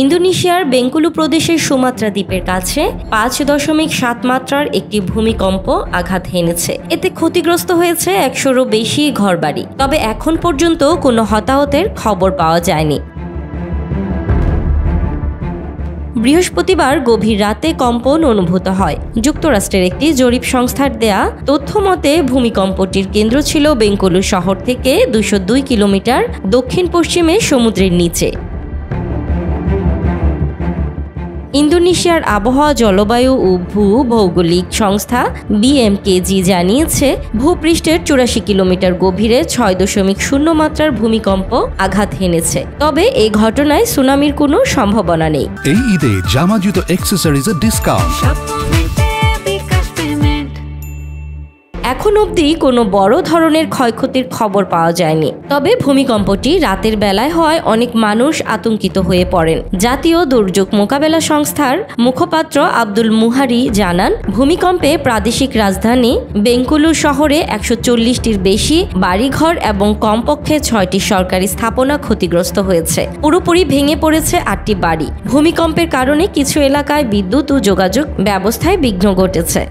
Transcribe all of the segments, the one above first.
ইন্দোনেশিয়ার বেঙ্কুলু প্রদেশের সুমাত্রা দ্বীপের কাছে 5.7 মাত্রার একটি ভূমিকম্প আঘাত হেনেছে। এতে ক্ষতিগ্রস্ত হয়েছে 100-রও বেশি ঘরবাড়ি। তবে এখন পর্যন্ত কোনো হতাহতের খবর পাওয়া যায়নি। বৃহস্পতিবার গভীর রাতে কম্পন অনুভূত হয়। যুক্তরাষ্ট্রের একটি জরিপ সংস্থার দেয়া তথ্য মতে ভূমিকম্পটির কেন্দ্র ছিল বেঙ্কুলু শহর থেকে 202 কিলোমিটার দক্ষিণ পশ্চিমে সমুদ্রের নিচে। ইন্দোনেশিয়ার আবহাওয়া, জলবায়ু ও ভূ-ভৌগোলিক সংস্থা BMKG জানিয়েছে, ভূপৃষ্ঠের 84 কিলোমিটার গভীরে 6.0 মাত্রার ভূমিকম্প আঘাত হেনেছে। তবে এই ঘটনায় সুনামির কোনো সম্ভাবনা নেই। এই ঈদে জামা জুতো অ্যাকসেসরিজের ডিসকাউন্ট। এখন অবধি কোনো বড় ধরনের ক্ষয়ক্ষতির খবর পাওয়া যায়নি। তবে ভূমিকম্পটি রাতের বেলায় হওয়ায় অনেক মানুষ আতঙ্কিত হয়ে পড়েন। জাতীয় দুর্যোগ মোকাবেলা সংস্থার মুখপাত্র আব্দুল মুহারি জানান, ভূমিকম্পে প্রাদেশিক রাজধানী বেঙ্কুলু শহরে 140টির বেশি বাড়িঘর এবং কমপক্ষে 6টি সরকারি স্থাপনা ক্ষতিগ্রস্ত হয়েছে। পুরোপুরি ভেঙে পড়েছে 8টি বাড়ি। ভূমিকম্পের কারণে কিছু এলাকায় বিদ্যুৎ ও যোগাযোগ ব্যবস্থায় বিঘ্ন ঘটেছে।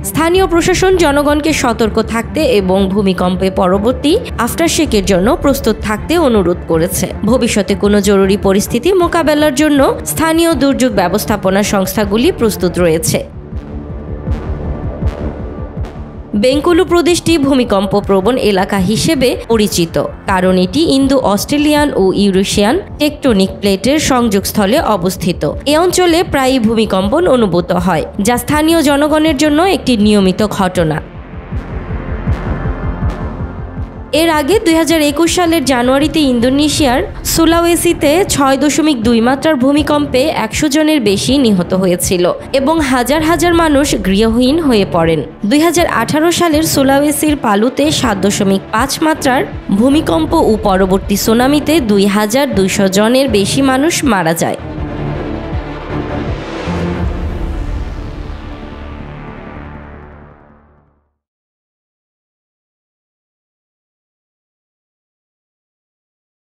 স্থানীয় প্রশাসন জনগণকে সতর্ক থাকতে এবং ভূমিকম্পে পরবর্তী আফটারশেকের জন্য প্রস্তুত থাকতে অনুরোধ করেছে। ভবিষ্যতে কোনো জরুরি পরিস্থিতি মোকাবেলার জন্য স্থানীয় দুর্যোগ ব্যবস্থাপনা সংস্থাগুলি প্রস্তুত রয়েছে। বেঙ্কুলু প্রদেশটি ভূমিকম্প প্রবণ এলাকা হিসেবে পরিচিত, কারণ এটি ইন্দো অস্ট্রেলিয়ান ও ইউরেশিয়ান টেকটনিক প্লেটের সংযোগস্থলে অবস্থিত। এ অঞ্চলে প্রায়ই ভূমিকম্পন অনুভূত হয়, যা স্থানীয় জনগণের জন্য একটি নিয়মিত ঘটনা। এর আগে 2021 সালের জানুয়ারিতে ইন্দোনেশিয়ার সুলাওয়েসিতে 6.2 মাত্রার ভূমিকম্পে 100 জনের বেশি নিহত হয়েছিল এবং হাজার হাজার মানুষ গৃহহীন হয়ে পড়েন। 2018 সালের সুলাওয়েসির পালুতে 7.5 মাত্রার ভূমিকম্প ও পরবর্তী সুনামিতে 2200 জনের বেশি মানুষ মারা যায়।